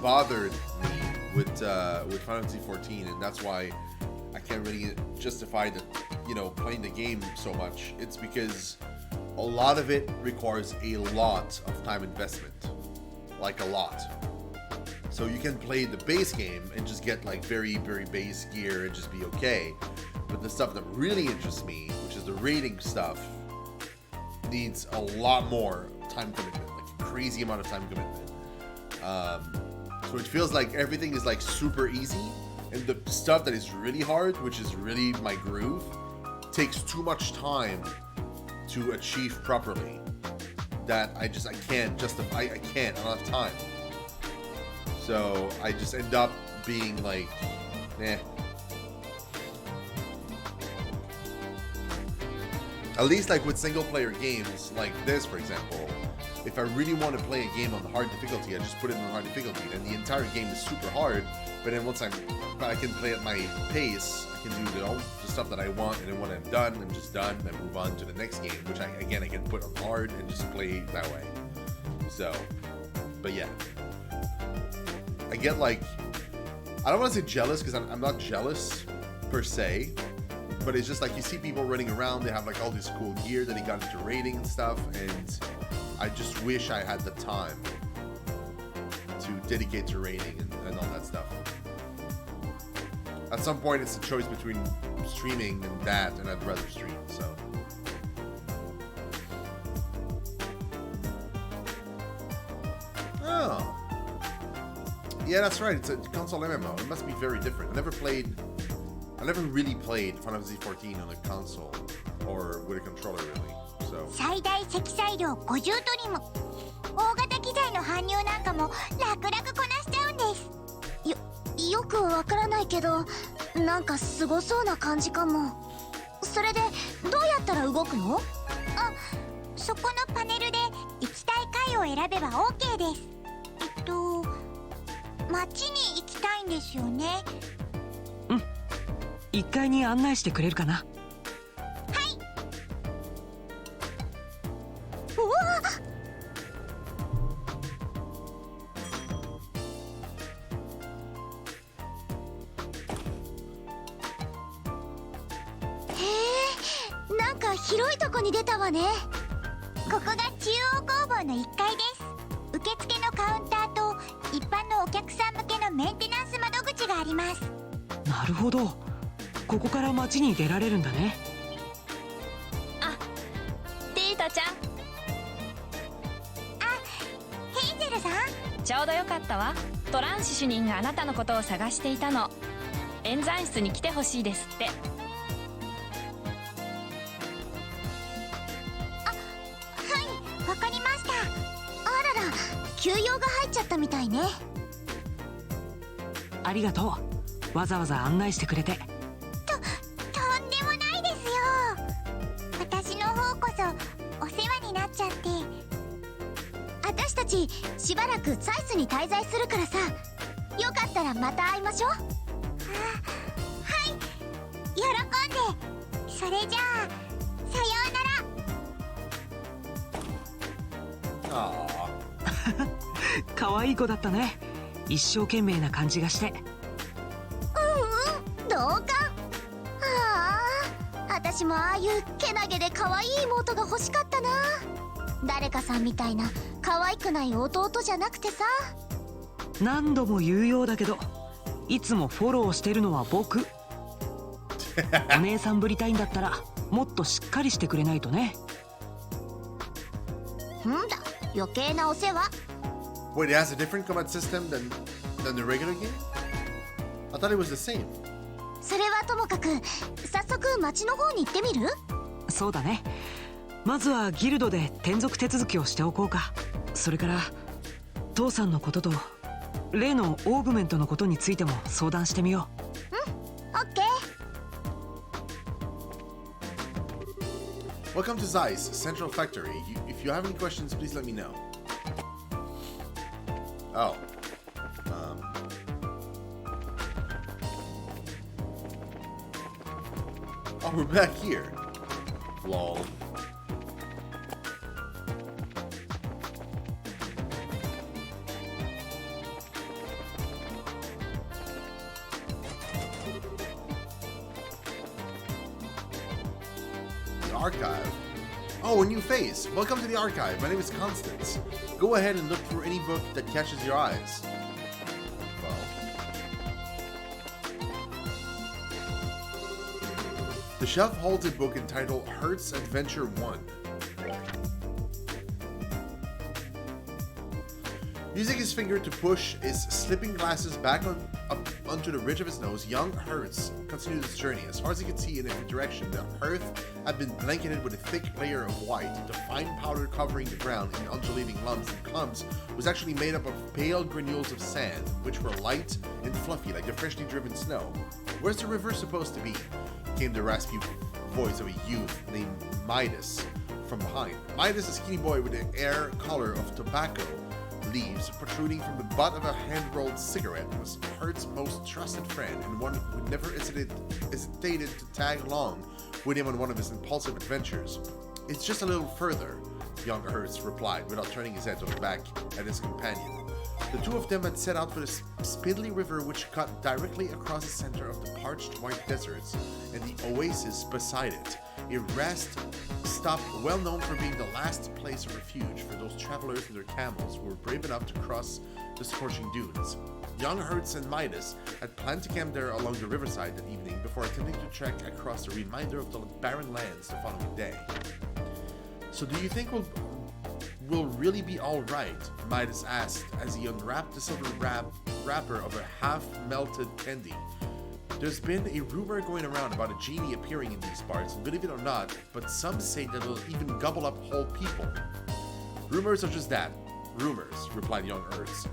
bothered me with Final Fantasy 14, and that's why I can't really justify the playing the game so much. It's because a lot of it requires a lot of time investment, like a lot. So you can play the base game and just get like very, very base gear and just be okay. But the stuff that really interests me, which is the raiding stuff, needs a lot more time commitment, like a crazy amount of time commitment. So it feels like everything is like super easy, and the stuff that is really hard, which is really my groove, takes too much time to achieve properly. That I can't justify. I don't have time. So I just end up being like, eh. At least like with single player games like this, for example, if I really want to play a game on the hard difficulty, I just put it on hard difficulty, and the entire game is super hard. But then once I can play at my pace, I can do the stuff that I want, and then when I'm done, I'm just done, and move on to the next game, which I can put on hard and just play that way. So, but yeah, I get like, I don't want to say jealous, because I'm not jealous per se, but it's just like you see people running around, they have like all this cool gear that they got into raiding and stuff, and I just wish I had the time to dedicate to raiding and all that stuff. At some point, it's a choice between streaming and that, and I'd rather stream, so. Oh. Yeah, that's right, it's a console MMO. It must be very different. I never really played Final Fantasy 14 on a console, or with a controller, really, so. 最大積載量50トリム。大型機材の搬入なんかも楽々こなしちゃうんです。よくわからないけど、なんかすごそうな感じかも。それでどうやったら動くの？あ、そこのパネルで行きたい階を選べば OK です。町に行きたいんですよね。うん。1階に案内してくれるかな？はい。うわ！なんか広いとこに出たわね。ここが中央工房の1階です。受付のカウンターと一般のお客さん向けのメンテナンス窓口があります。なるほど。ここから街に出られるんだね。あ、ティータちゃん。あ、ヘイゼルさん。ちょうどよかったわ。トランシ主任があなたのことを探していたの。演算室に来てほしいですって。わかりました。あらら、休養が入っちゃったみたいね。ありがとう。わざわざ案内してくれて。とんでもないですよ。私の方こそお世話になっちゃって。私たちしばらくサイスに滞在するからさ、よかったらまた会いましょう。はい、喜んで。それじゃあさようなら。可愛い子だったね。一生懸命な感じがして。同感。私もああいうけなげで可愛い妹が欲しかったな。誰かさんみたいな可愛くない弟じゃなくてさ。何度も言うようだけど、いつもフォローしてるのは僕。お姉さんぶりたいんだったらもっとしっかりしてくれないとね。んだ、余計なお世話。Wait, it has a different combat system than the regular game? I thought it was the same. それはともかく、早速町の方に行ってみる？そうだね。まずはギルドで転属手続きをしておこうか。それから父さんのことと例のオーグメントのことについても相談してみよう。うん、オッケー。Welcome to Zeiss Central Factory. If you have any questions, please let me know. Oh. Oh, we're back here. Lol. The archive? Oh, a new face! Welcome to the archive. My name is Constance. Go ahead and look through any book that catches your eyes. Well. The shelf holds a book entitled Hertz Adventure 1. Using his finger to push his slipping glasses back up onto the ridge of his nose, young Hertz continued his journey. As far as he could see in every direction, the earth had been blanketed with a thick layer of white. The fine powder covering the ground in undulating lumps and clumps was actually made up of pale granules of sand, which were light and fluffy like the freshly driven snow. Where's the river supposed to be? Came the raspy voice of a youth named Midas from behind. Midas, a skinny boy with the air color of tobacco leaves protruding from the butt of a hand-rolled cigarette, was Hertz's most trusted friend and one who never hesitated to tag along with him on one of his impulsive adventures. It's just a little further, young Hertz replied without turning his head to look back at his companion. The two of them had set out for the spindly river which cut directly across the center of the parched white deserts and the oasis beside it, a rest stop well known for being the last place of refuge for those travelers and their camels who were brave enough to cross the scorching dunes. Young Hertz and Midas had planned to camp there along the riverside that evening before attempting to trek across the remainder of the barren lands the following day. So do you think we'll really be alright? Midas asked as he unwrapped the silver wrapper of a half-melted candy. There's been a rumor going around about a genie appearing in these parts, and believe it or not, but some say that it'll even gobble up whole people. Rumors are just that, rumors, replied young Hertz.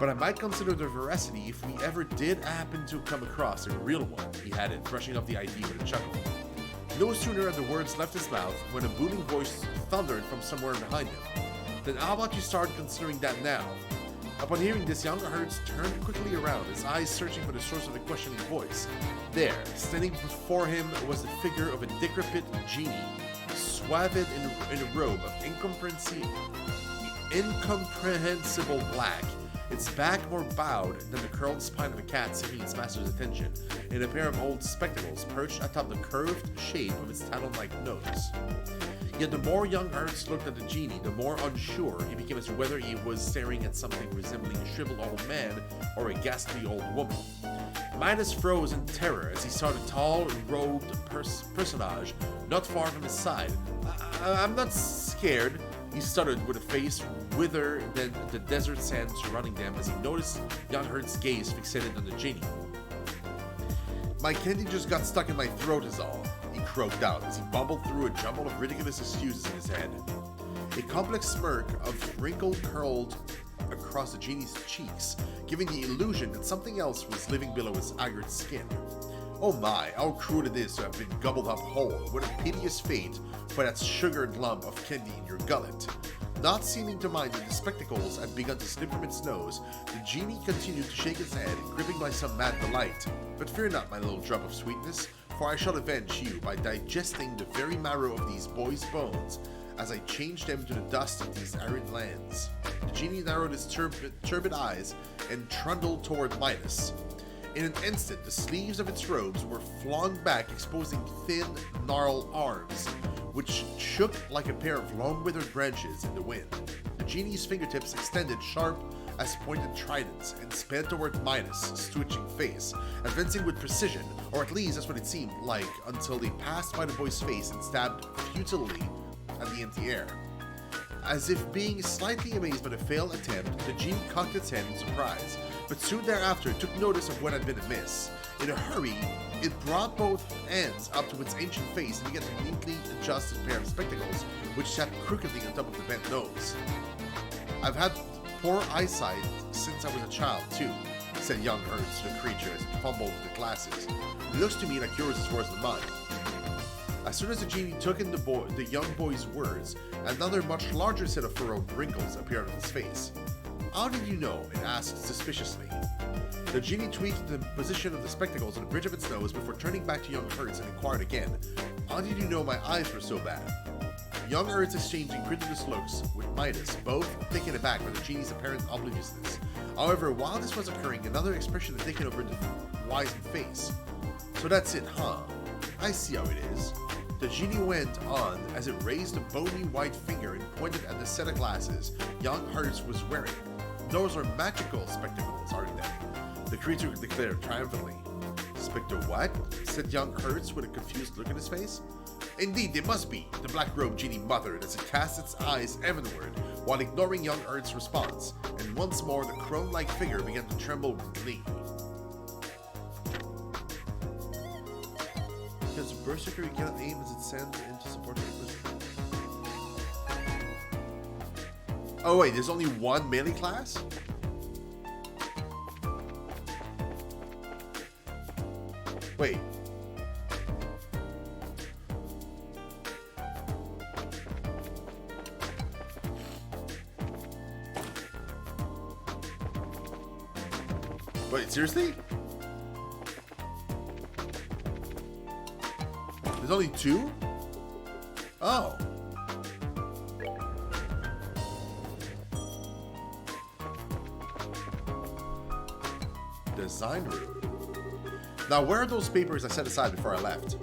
But I might consider their veracity if we ever did happen to come across a real one, he added, brushing off the idea with a chuckle. No sooner had the words left his mouth when a booming voice thundered from somewhere behind him. Then how about you start considering that now? Upon hearing this, young Hertz turned quickly around, his eyes searching for the source of the questioning voice. There, standing before him, was the figure of a decrepit genie, swathed in a robe of incomprehensible black, its back more bowed than the curled spine of a cat seeking its master's attention, and a pair of old spectacles perched atop the curved shape of its talon-like nose. Yet the more young Hertz looked at the genie, the more unsure he became as to whether he was staring at something resembling a shriveled old man or a ghastly old woman. Midas froze in terror as he saw the tall, robed personage not far from his side. I'm not scared, he stuttered with a face whiter than the desert sand surrounding them as he noticed young Hertz's gaze fixated on the genie. My candy just got stuck in my throat is all, he croaked out as he bumbled through a jumble of ridiculous excuses in his head. A complex smirk of wrinkle curled across the genie's cheeks, giving the illusion that something else was living below his haggard skin. Oh my, how cruel it is to have been gobbled up whole. What a piteous fate for that sugared lump of candy in your gullet. Not seeming to mind that the spectacles had begun to slip from its nose, the genie continued to shake his head, gripping by some mad delight. But fear not, my little drop of sweetness, for I shall avenge you by digesting the very marrow of these boys' bones, as I change them to the dust of these arid lands. The genie narrowed his turbid eyes and trundled toward Midas. In an instant, the sleeves of its robes were flung back, exposing thin, gnarled arms, which shook like a pair of long withered branches in the wind. The genie's fingertips extended sharp as pointed tridents and sped toward Midas' twitching face, advancing with precision, or at least that's what it seemed like, until they passed by the boy's face and stabbed futilely at the empty air. As if being slightly amazed by the failed attempt, the genie cocked its head in surprise, but soon thereafter took notice of what had been amiss. In a hurry, it brought both hands up to its ancient face and began to neatly adjust a pair of spectacles, which sat crookedly on top of the bent nose. I've had poor eyesight since I was a child, too, said young Hertz to the creature as he fumbled with the glasses. It looks to me like yours is worse than mine. As soon as the genie took in the young boy's words, another much larger set of furrowed wrinkles appeared on his face. How did you know? It asked suspiciously. The genie tweaked the position of the spectacles on the bridge of its nose before turning back to young Hertz and inquired again, how did you know my eyes were so bad? Young Hertz exchanged incredulous looks with Midas, both taken aback by the genie's apparent obliviousness. However, while this was occurring, another expression had taken over the wizened face. So that's it, huh? I see how it is. The genie went on as it raised a bony white finger and pointed at the set of glasses young Hertz was wearing. Those are magical spectacles, aren't they? The creature declared triumphantly. Spectre what? Said young Hertz with a confused look in his face. Indeed, they must be, the black-robed genie muttered as it cast its eyes heavenward while ignoring young Hertz's response, and once more the crone-like figure began to tremble with glee. Because Berserker you cannot aim as it sends into support of the Oh wait, there's only one melee class? Wait. Wait, seriously? There's only two? Oh. Design room. Now, where are those papers I set aside before I left?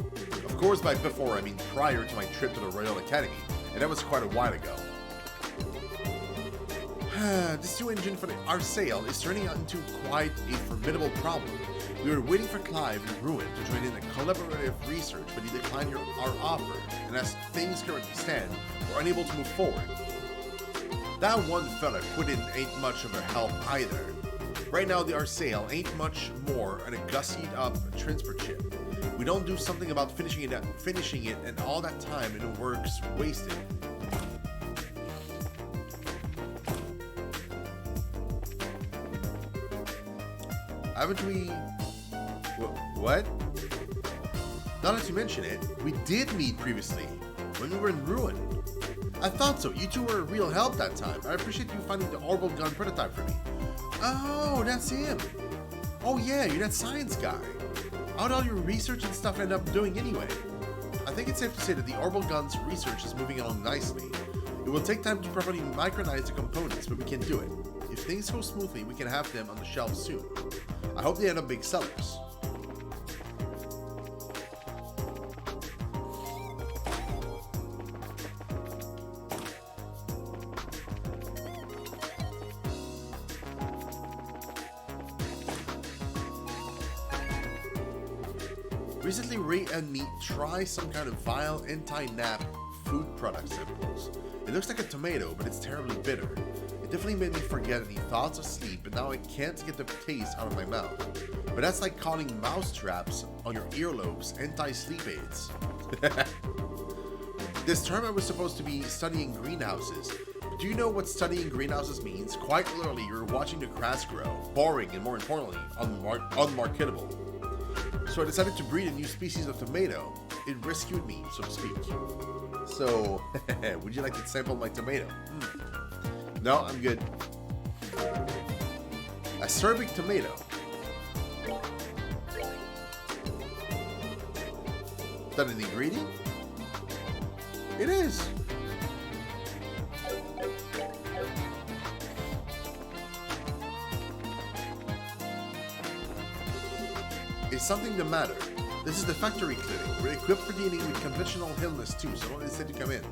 Of course, by before, I mean prior to my trip to the Royal Academy, and that was quite a while ago. This new engine for our sale is turning out into quite a formidable problem. We were waiting for Clive in Ruin to join in a collaborative research, but he declined our offer, and as things currently stand, we're unable to move forward. That one fella put in ain't much of a help either. Right now, the Arsail ain't much more than a gussied up transport ship. We don't do something about finishing it, and all that time and work's wasted. Haven't we? What? Now that you mention it, we did meet previously when we were in Ruin. I thought so. You two were a real help that time. I appreciate you finding the orbital gun prototype for me. Oh, that's him. Oh yeah, you're that science guy. How'd all your research and stuff end up doing anyway? I think it's safe to say that the orbital gun's research is moving along nicely. It will take time to properly micronize the components, but we can do it. If things go smoothly, we can have them on the shelf soon. I hope they end up big sellers. Recently, Ray and me try some kind of vile anti-nap food product samples. It looks like a tomato, but it's terribly bitter. It definitely made me forget any thoughts of sleep, and now I can't get the taste out of my mouth. But that's like calling mouse traps on your earlobes anti-sleep aids. This term I was supposed to be studying greenhouses. But do you know what studying greenhouses means? Quite literally, you're watching the grass grow, boring, and more importantly, unmarketable. So I decided to breed a new species of tomato. It rescued me, so to speak. So, would you like to sample my tomato? No, I'm good. Acerbic tomato. Is that an ingredient? It is. Is something the matter? This is the factory clinic. We're equipped for dealing with conventional illness too, so don't hesitate to come in.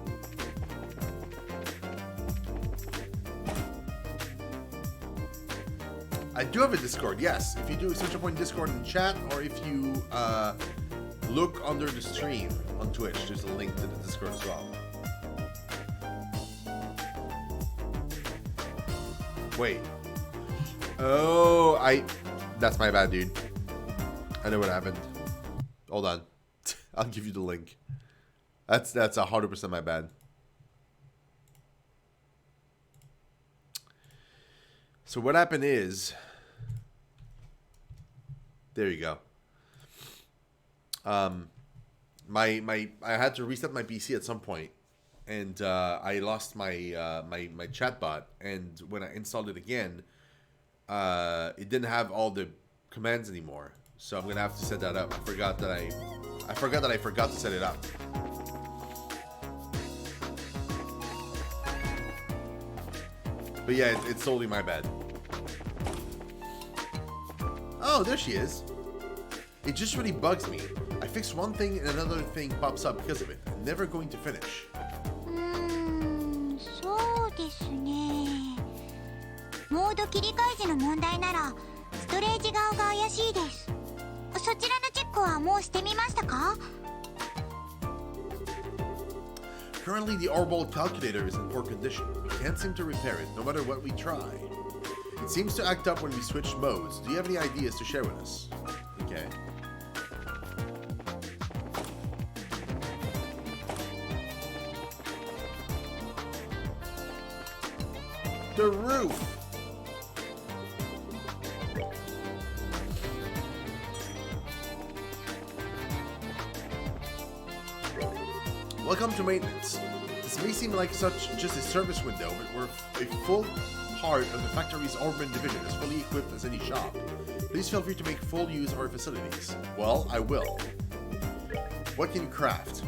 I do have a Discord, yes. If you do search up on Discord in chat, or if you look under the stream on Twitch, there's a link to the Discord as well. Wait. Oh, that's my bad, dude. I know what happened. Hold on. I'll give you the link. That's 100% my bad. So what happened is, there you go. I had to reset my PC at some point, and I lost my my chatbot. And when I installed it again, it didn't have all the commands anymore. So I'm gonna have to set that up. I forgot that I forgot to set it up. But yeah, it's totally my bad. Oh, there she is. It just really bugs me. I fix one thing and another thing pops up because of it. I'm never going to finish. そうですね。モード切り替え時の問題ならストレージ側が怪しいです。そちらのチェックはもうしてみましたか？ Currently, the orbal calculator is in poor condition. We can't seem to repair it, no matter what we try. It seems to act up when we switch modes. Do you have any ideas to share with us? Okay. The roof! Welcome to maintenance. This may seem like just a service window, but we're a full part of the factory's Orban division, as fully equipped as any shop. Please feel free to make full use of our facilities. Well, I will. What can you craft?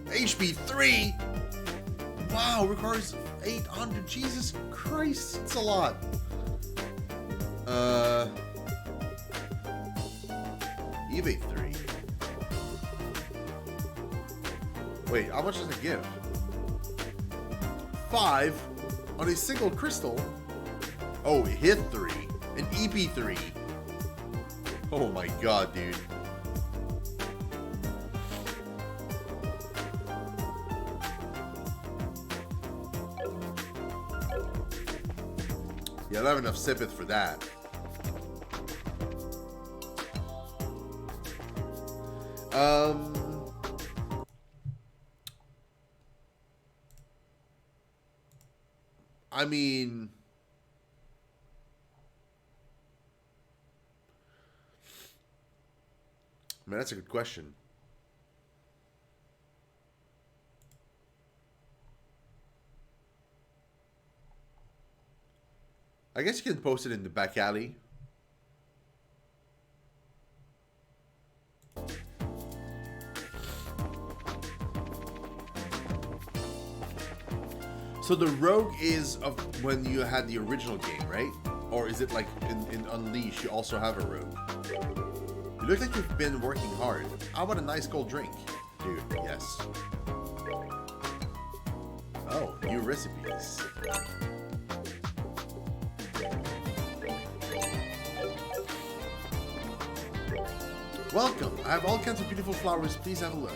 HP 3! Wow, requires 800. Jesus Christ, it's a lot. EVO 3. Wait, how much does it give? 5 on a single crystal. Oh, it hit 3. An EP 3. Oh my god, dude. Yeah, I don't have enough Sipith for that. I mean, man, that's a good question. I guess you can post it in the back alley. So the rogue is of when you had the original game, right? Or is it like in Unleash you also have a rogue? You look like you've been working hard. How about a nice cold drink? Dude, yes. Oh, new recipes. Welcome. I have all kinds of beautiful flowers. Please have a look.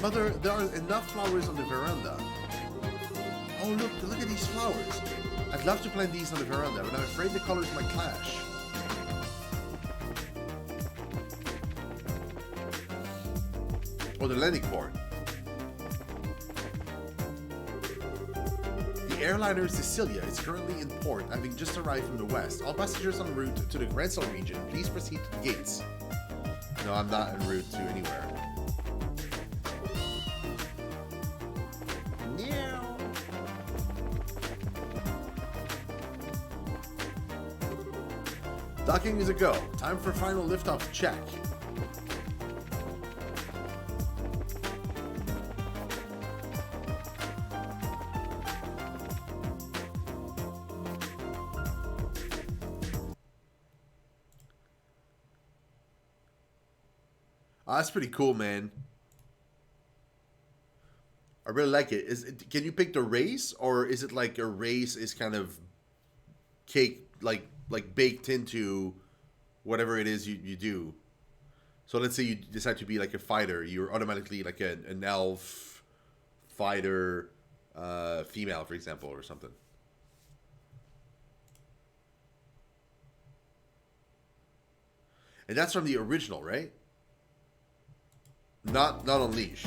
Mother, there are enough flowers on the veranda. Oh, look at these flowers. I'd love to plant these on the veranda, but I'm afraid the colors might clash. Oh, the landing port. The airliner Sicilia is currently in port, having just arrived from the west. All passengers en route to the Grancel region, please proceed to the gates. No, I'm not en route to anywhere. Docking is a go. Time for final liftoff check. Oh, that's pretty cool, man. I really like it. Can you pick the race, or is it like a race is kind of cake, like baked into whatever it is you do? So let's say you decide to be like a fighter, you're automatically like an elf fighter, female, for example, or something. And that's from the original, right? Not Unleash.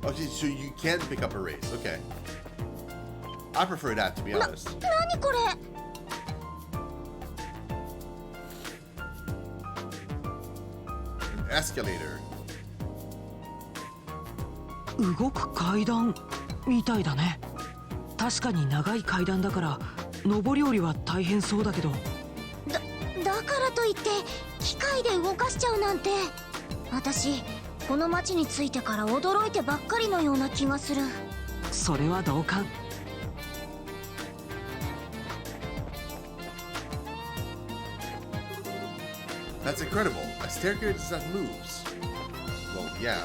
Okay, so you can pick up a race. Okay. I prefer that, to be honest. 何これ? An escalator. 動く階段みたいだね。確かに長い階段だから上り下りは大変そうだけど。だからといって機械で動かしちゃうなんて。私この街に着いてから驚いてばっかりのような気がする。それは同感。That's incredible. A staircase that moves. Well, yeah.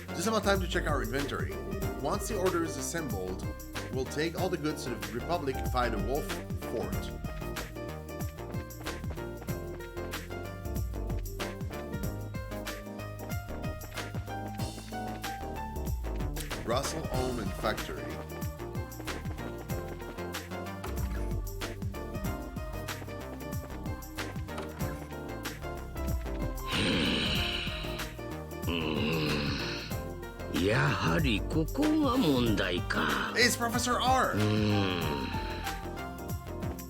Just about time to check our inventory. Once the order is assembled, we'll take all the goods to the Republic via the Wolf Fort. Russell Home and Factory. It's Professor R.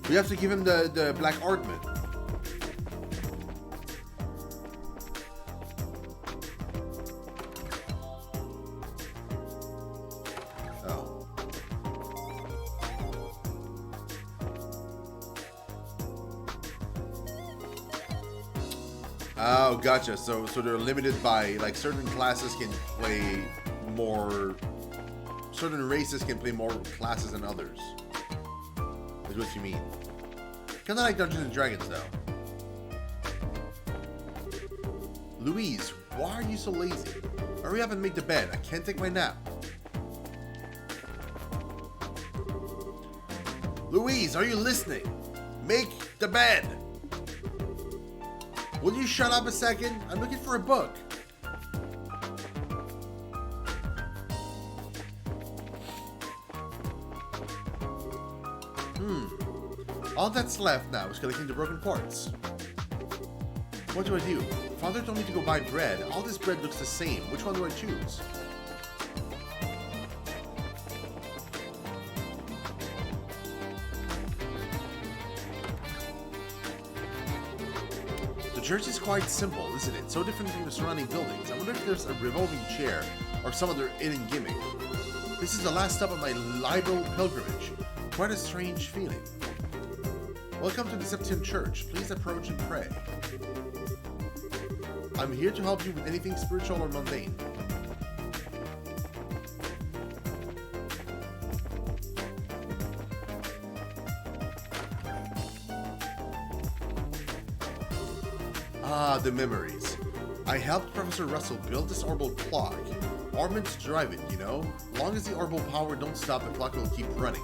We have to give him the black ornament. Oh. Oh, gotcha. So they're limited by, like, certain classes can play more, certain races can play more classes than others. Is what you mean. Kind of like Dungeons and Dragons, though. Louise, why are you so lazy? Hurry up and make the bed. I can't take my nap. Louise, are you listening? Make the bed. Will you shut up a second? I'm looking for a book. All that's left now is collecting the broken parts. What do I do? Father told me to go buy bread. All this bread looks the same. Which one do I choose? The church is quite simple, isn't it? So different from the surrounding buildings. I wonder if there's a revolving chair or some other hidden gimmick. This is the last stop of my liberal pilgrimage. Quite a strange feeling. Welcome to the Septian Church. Please approach and pray. I'm here to help you with anything spiritual or mundane. Ah, the memories. I helped Professor Russell build this orbital clock. Are meant to drive it, you know? Long as the orbital power don't stop, the clock will keep running.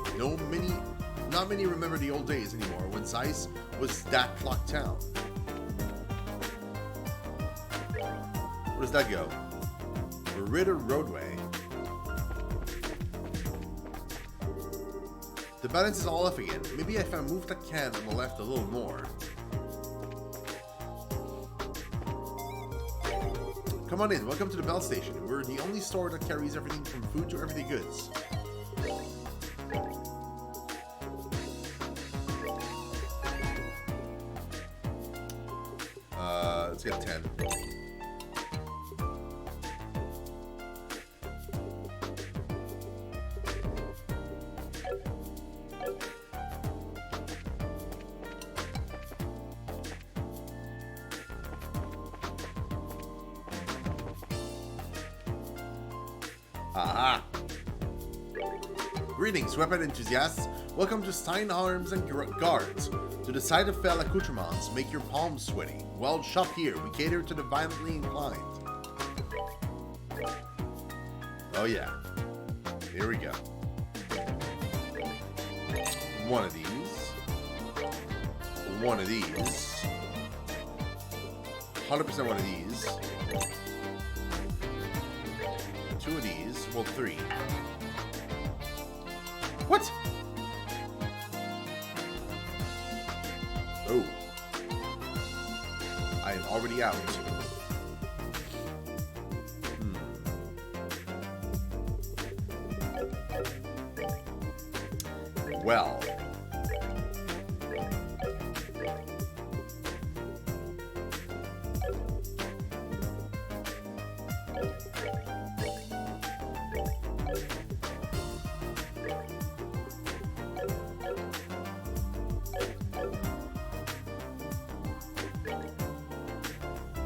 Not many remember the old days anymore when Zeiss was that clock town. Where does that go? Ritter Roadway. The balance is all off again. Maybe if I move that can on the left a little more. Come on in, welcome to the Bell Station. We're the only store that carries everything from food to everyday goods. Let's get 10. Aha! Greetings, weapon enthusiasts. Welcome to Stein Arms and Guards. To the side of fell accoutrements, make your palms sweaty. Well, shop here. We cater to the violently inclined. Oh yeah. Here we go. One of these. One of these. 100% one of these. Two of these. Well, three. What? Oh. I am already out. Well.